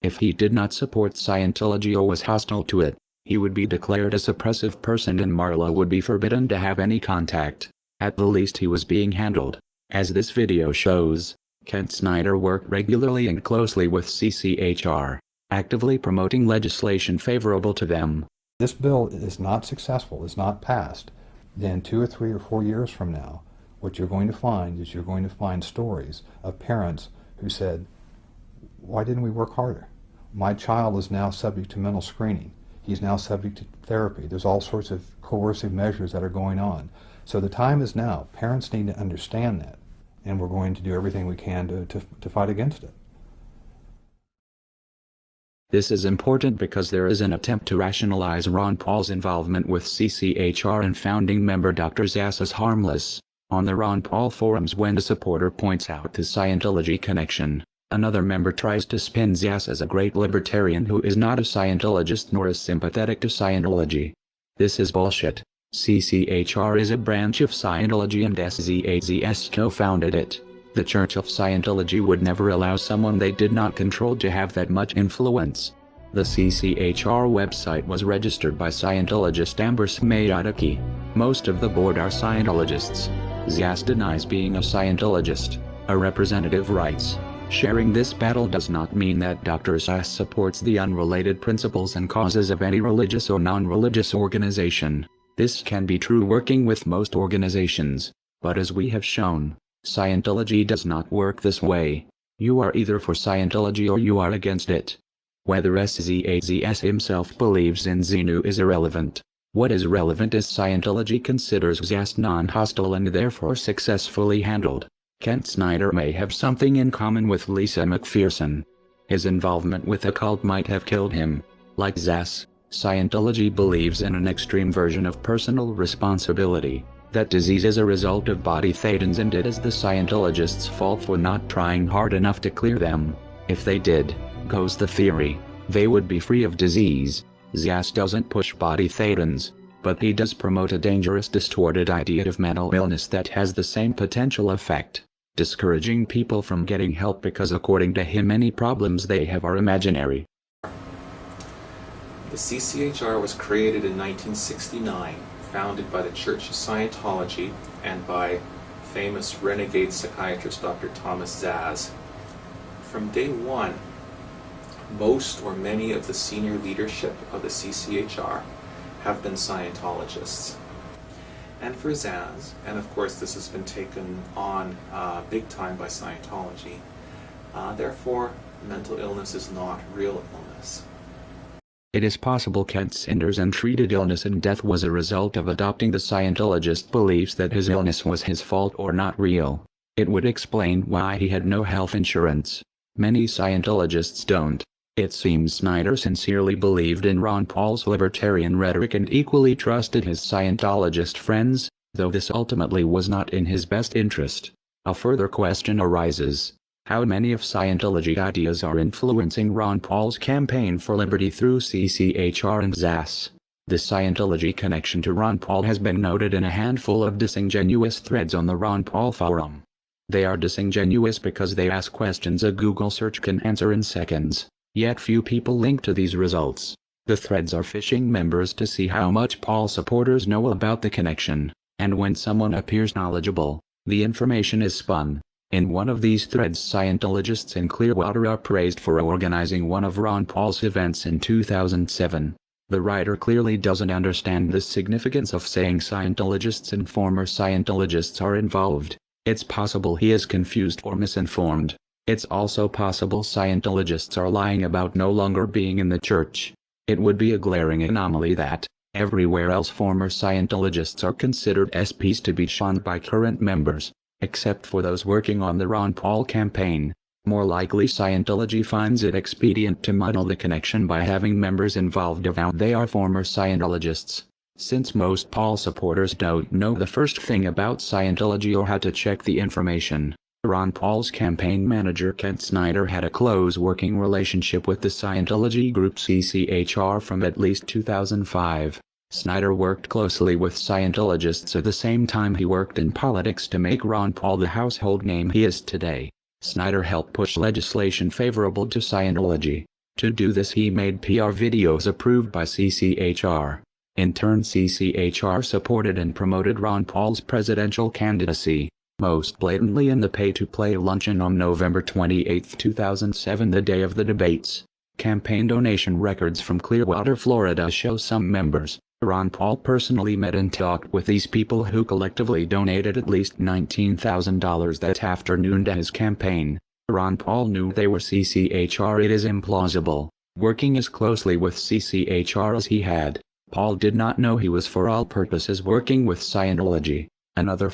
If he did not support Scientology or was hostile to it, he would be declared a suppressive person and Marla would be forbidden to have any contact. At the least he was being handled. As this video shows, Kent Snyder worked regularly and closely with CCHR, actively promoting legislation favorable to them. This bill is not successful, is not passed, then 2 or 3 or 4 years from now, what you're going to find is you're going to find stories of parents who said, why didn't we work harder? My child is now subject to mental screening. He's now subject to therapy. There's all sorts of coercive measures that are going on. So the time is now. Parents need to understand that, and we're going to do everything we can to fight against it. This is important because there is an attempt to rationalize Ron Paul's involvement with CCHR and founding member Dr. Zass as harmless. On the Ron Paul forums, when a supporter points out the Scientology connection, another member tries to spin Zass as a great libertarian who is not a Scientologist nor is sympathetic to Scientology. This is bullshit. CCHR is a branch of Scientology and SZAZS co-founded it. The Church of Scientology would never allow someone they did not control to have that much influence. The CCHR website was registered by Scientologist Amber Smayataki. Most of the board are Scientologists. Zass denies being a Scientologist. A representative writes, sharing this battle does not mean that Dr. Zass supports the unrelated principles and causes of any religious or non-religious organization. This can be true working with most organizations, but as we have shown, Scientology does not work this way. You are either for Scientology or you are against it. Whether SZAZS himself believes in Xenu is irrelevant. What is relevant is Scientology considers Zass non-hostile and therefore successfully handled. Kent Snyder may have something in common with Lisa McPherson. His involvement with a cult might have killed him. Like Zass, Scientology believes in an extreme version of personal responsibility. That disease is a result of body thetans and it is the Scientologists' fault for not trying hard enough to clear them. If they did, goes the theory, they would be free of disease. Zass doesn't push body thetans, but he does promote a dangerous distorted idea of mental illness that has the same potential effect, discouraging people from getting help because according to him any problems they have are imaginary. The CCHR was created in 1969, founded by the Church of Scientology and by famous renegade psychiatrist Dr. Thomas Zass. From day one, most or many of the senior leadership of the CCHR have been Scientologists. And for Zass, and of course this has been taken on big time by Scientology, therefore mental illness is not real illness. It is possible Kent Snyder's untreated illness and death was a result of adopting the Scientologist beliefs that his illness was his fault or not real. It would explain why he had no health insurance. Many Scientologists don't. It seems Snyder sincerely believed in Ron Paul's libertarian rhetoric and equally trusted his Scientologist friends, though this ultimately was not in his best interest. A further question arises. How many of Scientology ideas are influencing Ron Paul's campaign for liberty through CCHR and Zass? The Scientology connection to Ron Paul has been noted in a handful of disingenuous threads on the Ron Paul forum. They are disingenuous because they ask questions a Google search can answer in seconds, yet few people link to these results. The threads are phishing members to see how much Paul supporters know about the connection, and when someone appears knowledgeable, the information is spun. In one of these threads, Scientologists in Clearwater are praised for organizing one of Ron Paul's events in 2007. The writer clearly doesn't understand the significance of saying Scientologists and former Scientologists are involved. It's possible he is confused or misinformed. It's also possible Scientologists are lying about no longer being in the church. It would be a glaring anomaly that, everywhere else former Scientologists are considered SPs to be shunned by current members, except for those working on the Ron Paul campaign. More likely Scientology finds it expedient to muddle the connection by having members involved avowed they are former Scientologists. Since most Paul supporters don't know the first thing about Scientology or how to check the information, Ron Paul's campaign manager Kent Snyder had a close working relationship with the Scientology group CCHR from at least 2005. Snyder worked closely with Scientologists at the same time he worked in politics to make Ron Paul the household name he is today. Snyder helped push legislation favorable to Scientology. To do this, he made PR videos approved by CCHR. In turn, CCHR supported and promoted Ron Paul's presidential candidacy, most blatantly in the pay-to-play luncheon on November 28, 2007, the day of the debates. Campaign donation records from Clearwater, Florida show some members, Ron Paul personally met and talked with these people, who collectively donated at least $19,000 that afternoon to his campaign. Ron Paul knew they were CCHR. It is implausible, working as closely with CCHR as he had. Paul did not know he was for all purposes working with Scientology. Another